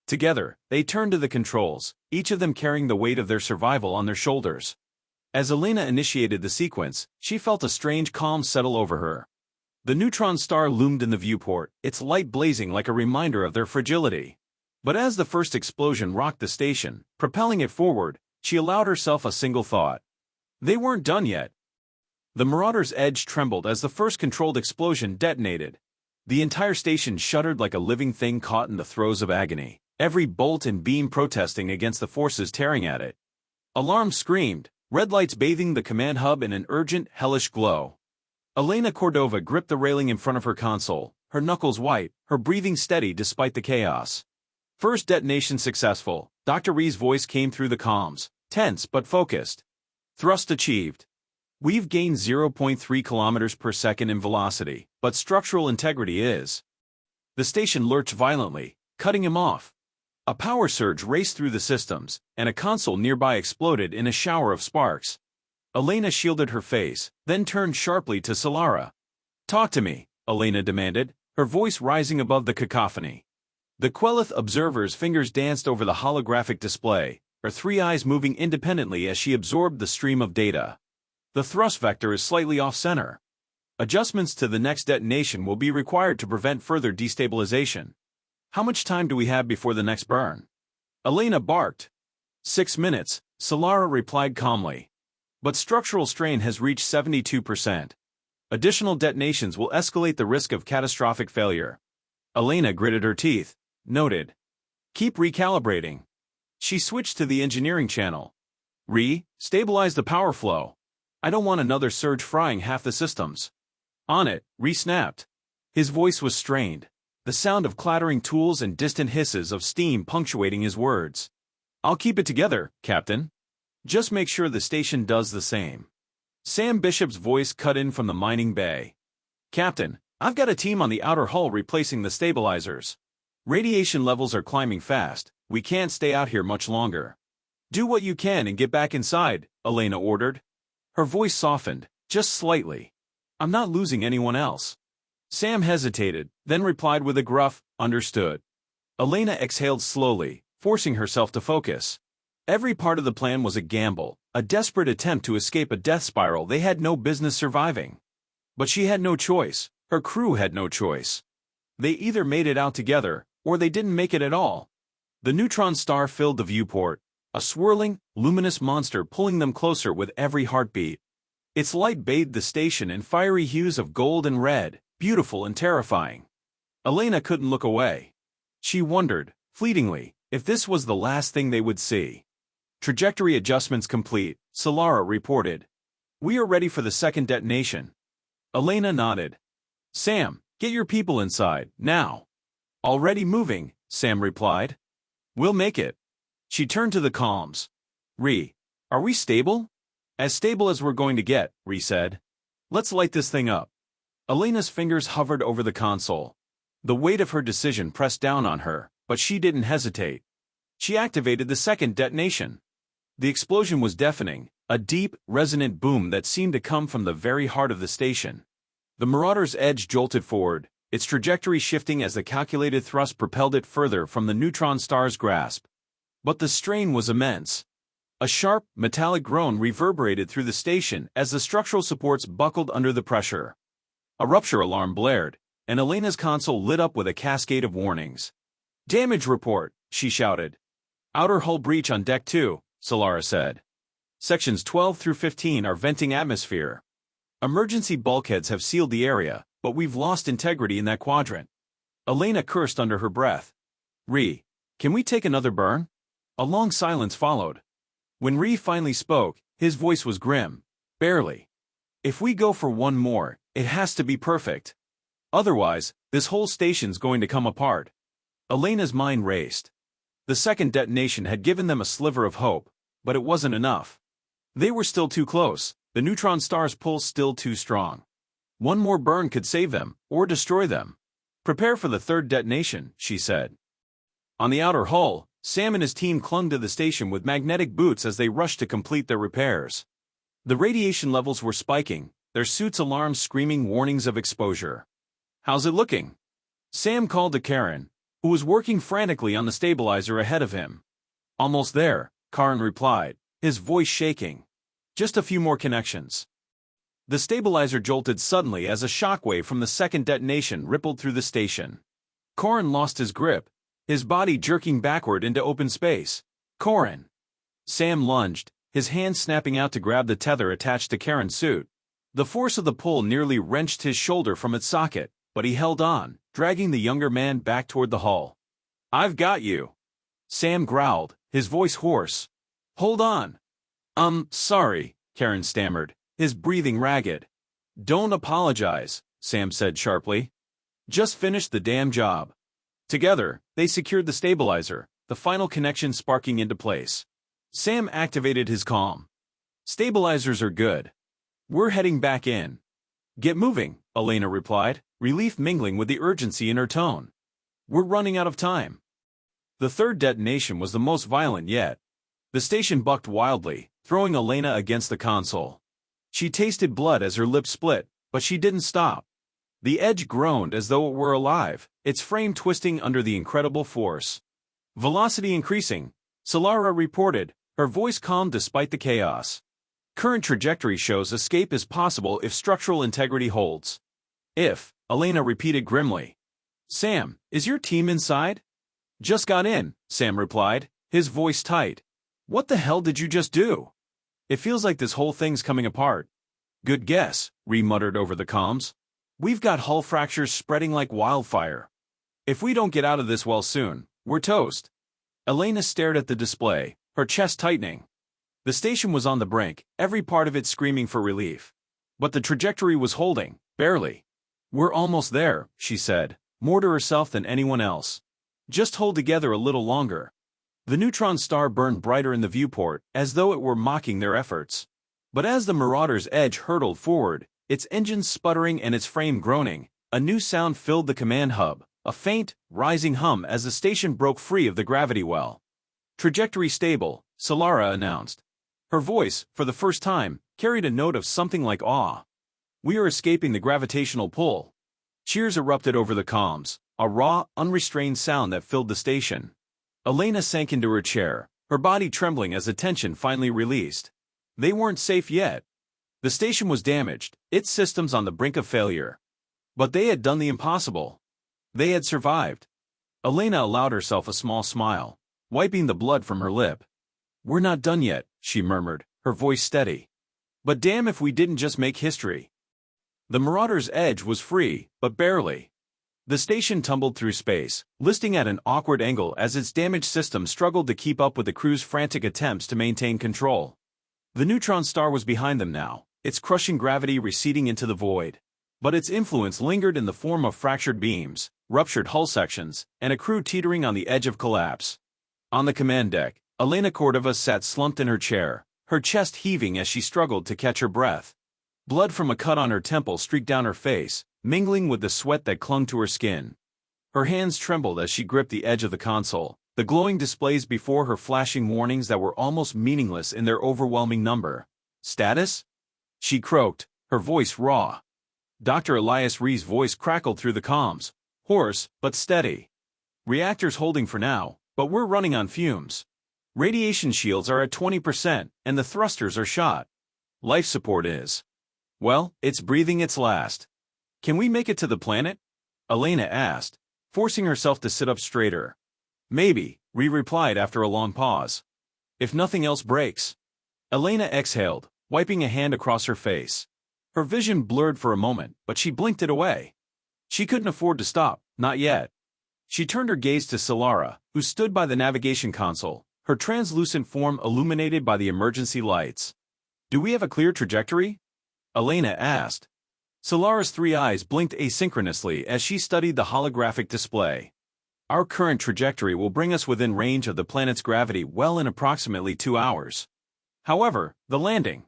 Together, they turned to the controls, each of them carrying the weight of their survival on their shoulders. As Elena initiated the sequence, she felt a strange calm settle over her. The neutron star loomed in the viewport, its light blazing like a reminder of their fragility. But as the first explosion rocked the station, propelling it forward, she allowed herself a single thought. They weren't done yet. The Marauder's edge trembled as the first controlled explosion detonated. The entire station shuddered like a living thing caught in the throes of agony, every bolt and beam protesting against the forces tearing at it. Alarms screamed, red lights bathing the command hub in an urgent, hellish glow. Elena Cordova gripped the railing in front of her console, her knuckles white, her breathing steady despite the chaos. First detonation successful, Dr. Ree's voice came through the comms, tense but focused. Thrust achieved. We've gained 0.3 kilometers per second in velocity, but structural integrity is. The station lurched violently, cutting him off. A power surge raced through the systems, and a console nearby exploded in a shower of sparks. Elena shielded her face, then turned sharply to Solara. Talk to me, Elena demanded, her voice rising above the cacophony. The Quelith observer's fingers danced over the holographic display, her three eyes moving independently as she absorbed the stream of data. The thrust vector is slightly off-center. Adjustments to the next detonation will be required to prevent further destabilization. How much time do we have before the next burn? Elena barked. 6 minutes, Solara replied calmly. But structural strain has reached 72%. Additional detonations will escalate the risk of catastrophic failure. Elena gritted her teeth. noted. Keep recalibrating. She switched to the engineering channel. Stabilize the power flow. I don't want another surge frying half the systems. On it, snapped. His voice was strained, the sound of clattering tools and distant hisses of steam punctuating his words. I'll keep it together, Captain. Just make sure the station does the same. Sam Bishop's voice cut in from the mining bay. Captain, I've got a team on the outer hull replacing the stabilizers. Radiation levels are climbing fast. We can't stay out here much longer. Do what you can and get back inside, Elena ordered. Her voice softened, just slightly. I'm not losing anyone else. Sam hesitated, then replied with a gruff, understood. Elena exhaled slowly, forcing herself to focus. Every part of the plan was a gamble, a desperate attempt to escape a death spiral they had no business surviving. But she had no choice. Her crew had no choice. They either made it out together, or they didn't make it at all. The neutron star filled the viewport, a swirling, luminous monster pulling them closer with every heartbeat. Its light bathed the station in fiery hues of gold and red, beautiful and terrifying. Elena couldn't look away. She wondered, fleetingly, if this was the last thing they would see. Trajectory adjustments complete, Solara reported. We are ready for the second detonation. Elena nodded. Sam, get your people inside, now. Already moving, Sam replied. We'll make it. She turned to the comms. Are we stable? As stable as we're going to get, said. Let's light this thing up. Elena's fingers hovered over the console. The weight of her decision pressed down on her, but she didn't hesitate. She activated the second detonation. The explosion was deafening, a deep, resonant boom that seemed to come from the very heart of the station. The Marauder's edge jolted forward, its trajectory shifting as the calculated thrust propelled it further from the neutron star's grasp. But the strain was immense. A sharp, metallic groan reverberated through the station as the structural supports buckled under the pressure. A rupture alarm blared, and Elena's console lit up with a cascade of warnings. Damage report, she shouted. Outer hull breach on Deck 2, Solara said. Sections 12 through 15 are venting atmosphere. Emergency bulkheads have sealed the area, but we've lost integrity in that quadrant. Elena cursed under her breath. Can we take another burn? A long silence followed. When finally spoke, his voice was grim. Barely. If we go for one more, it has to be perfect. Otherwise, this whole station's going to come apart. Elena's mind raced. The second detonation had given them a sliver of hope, but it wasn't enough. They were still too close, the neutron star's pull still too strong. One more burn could save them, or destroy them. Prepare for the third detonation, she said. On the outer hull, Sam and his team clung to the station with magnetic boots as they rushed to complete their repairs. The radiation levels were spiking, their suits' alarms screaming warnings of exposure. How's it looking? Sam called to Karen, who was working frantically on the stabilizer ahead of him. Almost there, Karen replied, his voice shaking. Just a few more connections. The stabilizer jolted suddenly as a shockwave from the second detonation rippled through the station. Corin lost his grip, his body jerking backward into open space. Corin! Sam lunged, his hand snapping out to grab the tether attached to Karen's suit. The force of the pull nearly wrenched his shoulder from its socket, but he held on, dragging the younger man back toward the hull. I've got you. Sam growled, his voice hoarse. Hold on. Sorry, Karen stammered, his breathing ragged. Don't apologize, Sam said sharply. Just finish the damn job. Together, they secured the stabilizer, the final connection sparking into place. Sam activated his comm. Stabilizers are good. We're heading back in. Get moving, Elena replied, relief mingling with the urgency in her tone. We're running out of time. The third detonation was the most violent yet. The station bucked wildly, throwing Elena against the console. She tasted blood as her lips split, but she didn't stop. The edge groaned as though it were alive, its frame twisting under the incredible force. Velocity increasing, Solara reported, her voice calm despite the chaos. Current trajectory shows escape is possible if structural integrity holds. If, Elena repeated grimly. Sam, is your team inside? Just got in, Sam replied, his voice tight. What the hell did you just do? It feels like this whole thing's coming apart. Good guess, muttered over the comms. We've got hull fractures spreading like wildfire. If we don't get out of this well soon, we're toast. Elena stared at the display, her chest tightening. The station was on the brink, every part of it screaming for relief. But the trajectory was holding, barely. We're almost there, she said, more to herself than anyone else. Just hold together a little longer. The neutron star burned brighter in the viewport, as though it were mocking their efforts. But as the Marauder's edge hurtled forward, its engines sputtering and its frame groaning, a new sound filled the command hub, a faint, rising hum as the station broke free of the gravity well. Trajectory stable, Solara announced. Her voice, for the first time, carried a note of something like awe. We are escaping the gravitational pull. Cheers erupted over the comms, a raw, unrestrained sound that filled the station. Elena sank into her chair, her body trembling as the tension finally released. They weren't safe yet. The station was damaged, its systems on the brink of failure. But they had done the impossible. They had survived. Elena allowed herself a small smile, wiping the blood from her lip. We're not done yet, she murmured, her voice steady. But damn if we didn't just make history. The Marauder's edge was free, but barely. The station tumbled through space, listing at an awkward angle as its damaged system struggled to keep up with the crew's frantic attempts to maintain control. The neutron star was behind them now, its crushing gravity receding into the void. But its influence lingered in the form of fractured beams, ruptured hull sections, and a crew teetering on the edge of collapse. On the command deck, Elena Cordova sat slumped in her chair, her chest heaving as she struggled to catch her breath. Blood from a cut on her temple streaked down her face, mingling with the sweat that clung to her skin. Her hands trembled as she gripped the edge of the console, the glowing displays before her flashing warnings that were almost meaningless in their overwhelming number. Status? She croaked, her voice raw. Dr. Elias Ree's voice crackled through the comms, hoarse but steady. Reactors holding for now, but we're running on fumes. Radiation shields are at 20%, and the thrusters are shot. Life support is. Well, it's breathing its last. Can we make it to the planet? Elena asked, forcing herself to sit up straighter. Maybe, Ree replied after a long pause. If nothing else breaks. Elena exhaled, wiping a hand across her face. Her vision blurred for a moment, but she blinked it away. She couldn't afford to stop, not yet. She turned her gaze to Solara, who stood by the navigation console, her translucent form illuminated by the emergency lights. Do we have a clear trajectory? Elena asked. Solara's three eyes blinked asynchronously as she studied the holographic display. Our current trajectory will bring us within range of the planet's gravity well in approximately 2 hours. However, the landing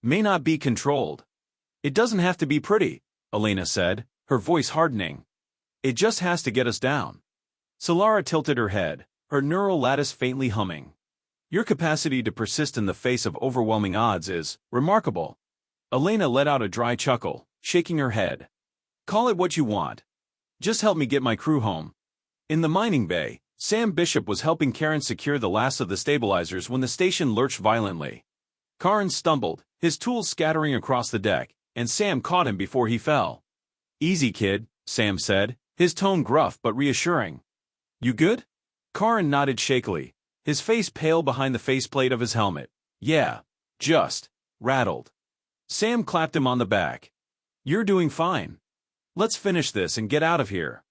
may not be controlled. It doesn't have to be pretty, Elena said, her voice hardening. It just has to get us down. Solara tilted her head, her neural lattice faintly humming. Your capacity to persist in the face of overwhelming odds is remarkable. Elena let out a dry chuckle, shaking her head. Call it what you want. Just help me get my crew home. In the mining bay, Sam Bishop was helping Karen secure the last of the stabilizers when the station lurched violently. Karen stumbled, his tools scattering across the deck, and Sam caught him before he fell. Easy, kid, Sam said, his tone gruff but reassuring. You good? Karen nodded shakily, his face pale behind the faceplate of his helmet. Yeah, just rattled. Sam clapped him on the back. You're doing fine. Let's finish this and get out of here.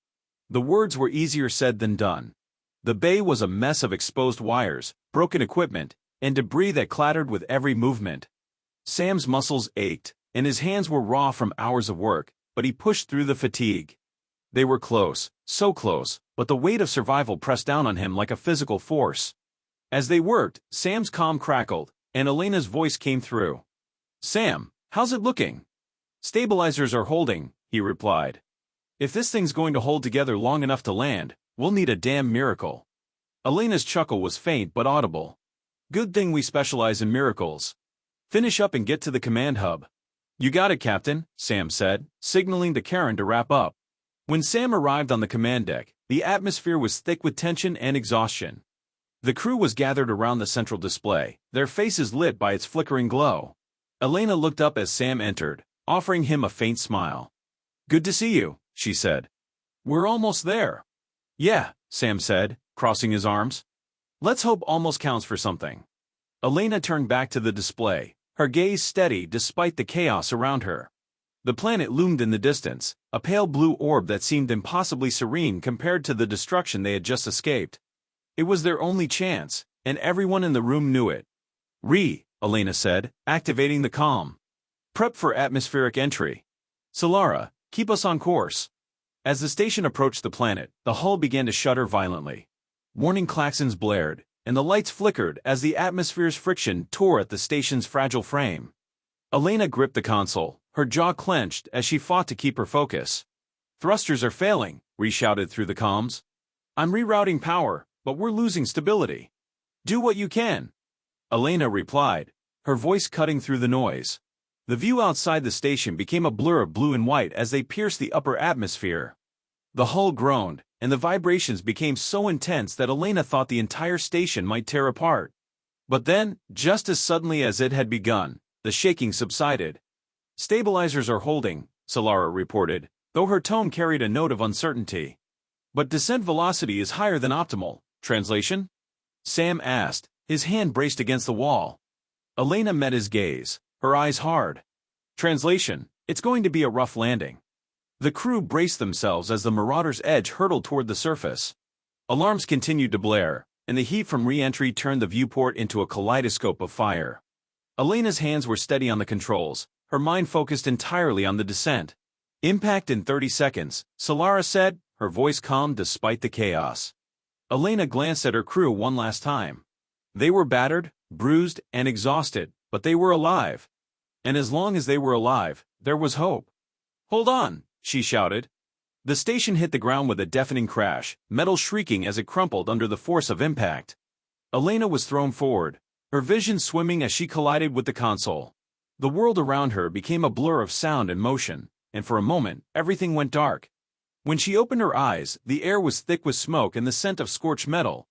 The words were easier said than done. The bay was a mess of exposed wires, broken equipment, and debris that clattered with every movement. Sam's muscles ached, and his hands were raw from hours of work, but he pushed through the fatigue. They were close, so close, but the weight of survival pressed down on him like a physical force. As they worked, Sam's comm crackled, and Elena's voice came through. Sam, how's it looking? Stabilizers are holding, he replied. If this thing's going to hold together long enough to land, we'll need a damn miracle. Elena's chuckle was faint but audible. Good thing we specialize in miracles. Finish up and get to the command hub. You got it, Captain, Sam said, signaling to Karen to wrap up. When Sam arrived on the command deck, the atmosphere was thick with tension and exhaustion. The crew was gathered around the central display, their faces lit by its flickering glow. Elena looked up as Sam entered, offering him a faint smile. Good to see you, she said. We're almost there. Yeah, Sam said, crossing his arms. Let's hope almost counts for something. Elena turned back to the display, her gaze steady despite the chaos around her. The planet loomed in the distance, a pale blue orb that seemed impossibly serene compared to the destruction they had just escaped. It was their only chance, and everyone in the room knew it. Elena said, activating the comm. Prep for atmospheric entry. Solara, keep us on course. As the station approached the planet, the hull began to shudder violently. Warning klaxons blared, and the lights flickered as the atmosphere's friction tore at the station's fragile frame. Elena gripped the console, her jaw clenched as she fought to keep her focus. Thrusters are failing, Ree shouted through the comms. I'm rerouting power, but we're losing stability. Do what you can. Elena replied, her voice cutting through the noise. The view outside the station became a blur of blue and white as they pierced the upper atmosphere. The hull groaned, and the vibrations became so intense that Elena thought the entire station might tear apart. But then, just as suddenly as it had begun, the shaking subsided. Stabilizers are holding, Solara reported, though her tone carried a note of uncertainty. But descent velocity is higher than optimal. Translation? Sam asked, his hand braced against the wall. Elena met his gaze, her eyes hard. Translation, it's going to be a rough landing. The crew braced themselves as the Marauder's edge hurtled toward the surface. Alarms continued to blare, and the heat from re-entry turned the viewport into a kaleidoscope of fire. Elena's hands were steady on the controls, her mind focused entirely on the descent. Impact in 30 seconds, Solara said, her voice calm despite the chaos. Elena glanced at her crew one last time. They were battered, bruised, and exhausted, but they were alive. And as long as they were alive, there was hope. Hold on, she shouted. The station hit the ground with a deafening crash, metal shrieking as it crumpled under the force of impact. Elena was thrown forward, her vision swimming as she collided with the console. The world around her became a blur of sound and motion, and for a moment, everything went dark. When she opened her eyes, the air was thick with smoke and the scent of scorched metal.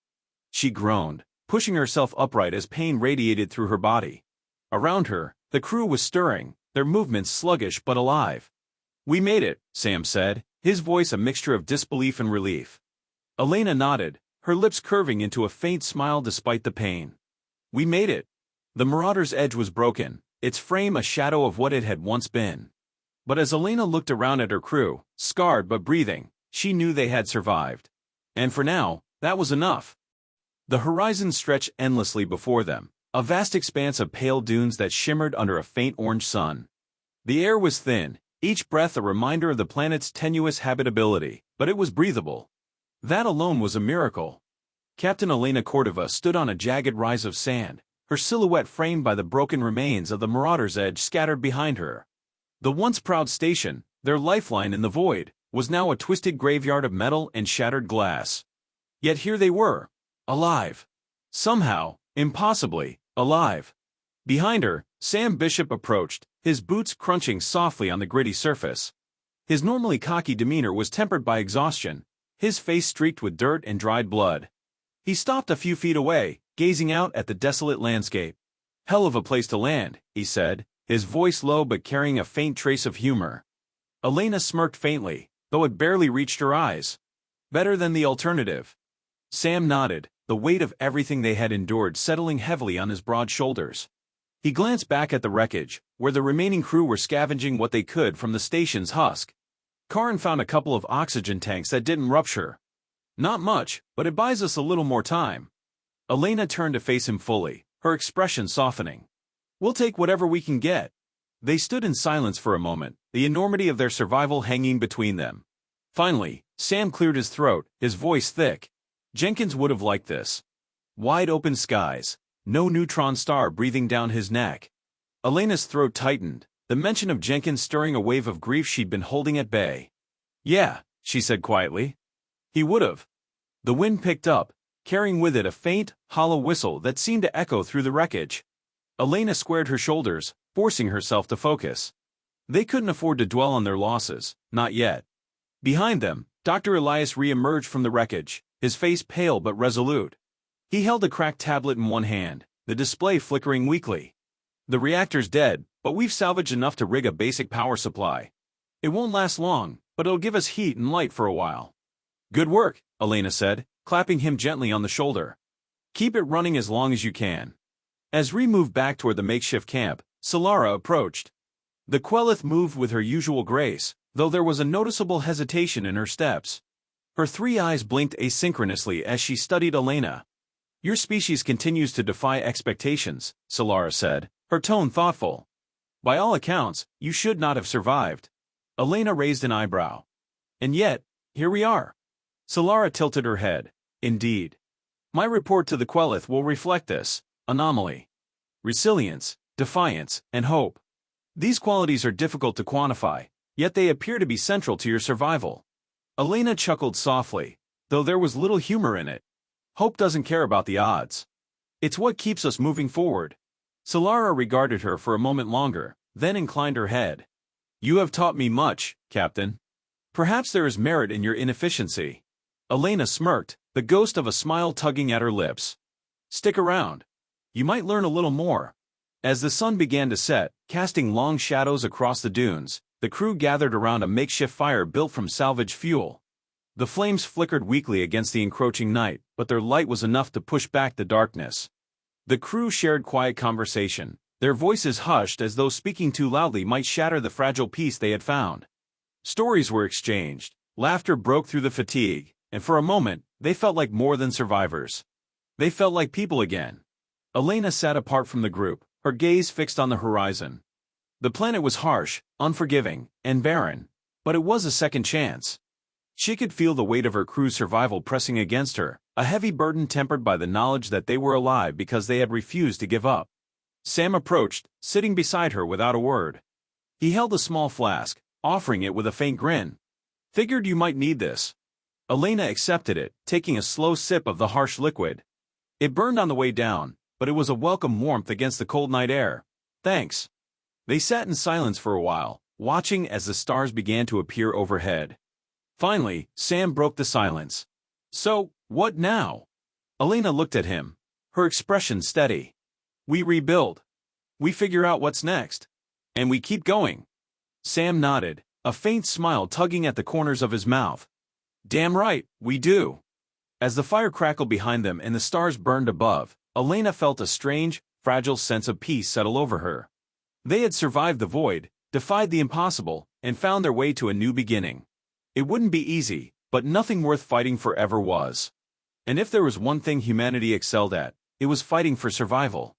She groaned, pushing herself upright as pain radiated through her body. Around her, the crew was stirring, their movements sluggish but alive. We made it, Sam said, his voice a mixture of disbelief and relief. Elena nodded, her lips curving into a faint smile despite the pain. We made it. The Marauder's edge was broken, its frame a shadow of what it had once been. But as Elena looked around at her crew, scarred but breathing, she knew they had survived. And for now, that was enough. The horizon stretched endlessly before them, a vast expanse of pale dunes that shimmered under a faint orange sun. The air was thin, each breath a reminder of the planet's tenuous habitability, but it was breathable. That alone was a miracle. Captain Elena Cordova stood on a jagged rise of sand, her silhouette framed by the broken remains of the Marauder's edge scattered behind her. The once proud station, their lifeline in the void, was now a twisted graveyard of metal and shattered glass. Yet here they were, alive. Somehow, impossibly, alive. Behind her, Sam Bishop approached, his boots crunching softly on the gritty surface. His normally cocky demeanor was tempered by exhaustion, his face streaked with dirt and dried blood. He stopped a few feet away, gazing out at the desolate landscape. Hell of a place to land, he said, his voice low but carrying a faint trace of humor. Elena smirked faintly, though it barely reached her eyes. Better than the alternative. Sam nodded, the weight of everything they had endured settling heavily on his broad shoulders. He glanced back at the wreckage, where the remaining crew were scavenging what they could from the station's husk. Karin found a couple of oxygen tanks that didn't rupture. Not much, but it buys us a little more time. Elena turned to face him fully, her expression softening. We'll take whatever we can get. They stood in silence for a moment, the enormity of their survival hanging between them. Finally, Sam cleared his throat, his voice thick. Jenkins would have liked this. Wide open skies, no neutron star breathing down his neck. Elena's throat tightened, the mention of Jenkins stirring a wave of grief she'd been holding at bay. Yeah, she said quietly. He would have. The wind picked up, carrying with it a faint, hollow whistle that seemed to echo through the wreckage. Elena squared her shoulders, forcing herself to focus. They couldn't afford to dwell on their losses, not yet. Behind them, Dr. Elias re-emerged from the wreckage, his face pale but resolute. He held a cracked tablet in one hand, the display flickering weakly. The reactor's dead, but we've salvaged enough to rig a basic power supply. It won't last long, but it'll give us heat and light for a while. Good work, Elena said, clapping him gently on the shoulder. Keep it running as long as you can. As Ree moved back toward the makeshift camp, Solara approached. The Quelith moved with her usual grace, though there was a noticeable hesitation in her steps. Her three eyes blinked asynchronously as she studied Elena. "Your species continues to defy expectations," Solara said, her tone thoughtful. "By all accounts, you should not have survived." Elena raised an eyebrow. "And yet, here we are." Solara tilted her head. "Indeed. My report to the Quelith will reflect this anomaly. Resilience, defiance, and hope. These qualities are difficult to quantify, yet they appear to be central to your survival." Elena chuckled softly, though there was little humor in it. "Hope doesn't care about the odds. It's what keeps us moving forward." Solara regarded her for a moment longer, then inclined her head. "You have taught me much, Captain. Perhaps there is merit in your inefficiency." Elena smirked, the ghost of a smile tugging at her lips. "Stick around. You might learn a little more." As the sun began to set, casting long shadows across the dunes, the crew gathered around a makeshift fire built from salvaged fuel. The flames flickered weakly against the encroaching night, but their light was enough to push back the darkness. The crew shared quiet conversation, their voices hushed as though speaking too loudly might shatter the fragile peace they had found. Stories were exchanged, laughter broke through the fatigue, and for a moment, they felt like more than survivors. They felt like people again. Elena sat apart from the group, her gaze fixed on the horizon. The planet was harsh, unforgiving, and barren, but it was a second chance. She could feel the weight of her crew's survival pressing against her, a heavy burden tempered by the knowledge that they were alive because they had refused to give up. Sam approached, sitting beside her without a word. He held a small flask, offering it with a faint grin. "Figured you might need this." Elena accepted it, taking a slow sip of the harsh liquid. It burned on the way down, but it was a welcome warmth against the cold night air. "Thanks." They sat in silence for a while, watching as the stars began to appear overhead. Finally, Sam broke the silence. "So, what now?" Elena looked at him, her expression steady. "We rebuild. We figure out what's next. And we keep going." Sam nodded, a faint smile tugging at the corners of his mouth. "Damn right, we do." As the fire crackled behind them and the stars burned above, Elena felt a strange, fragile sense of peace settle over her. They had survived the void, defied the impossible, and found their way to a new beginning. It wouldn't be easy, but nothing worth fighting for ever was. And if there was one thing humanity excelled at, it was fighting for survival.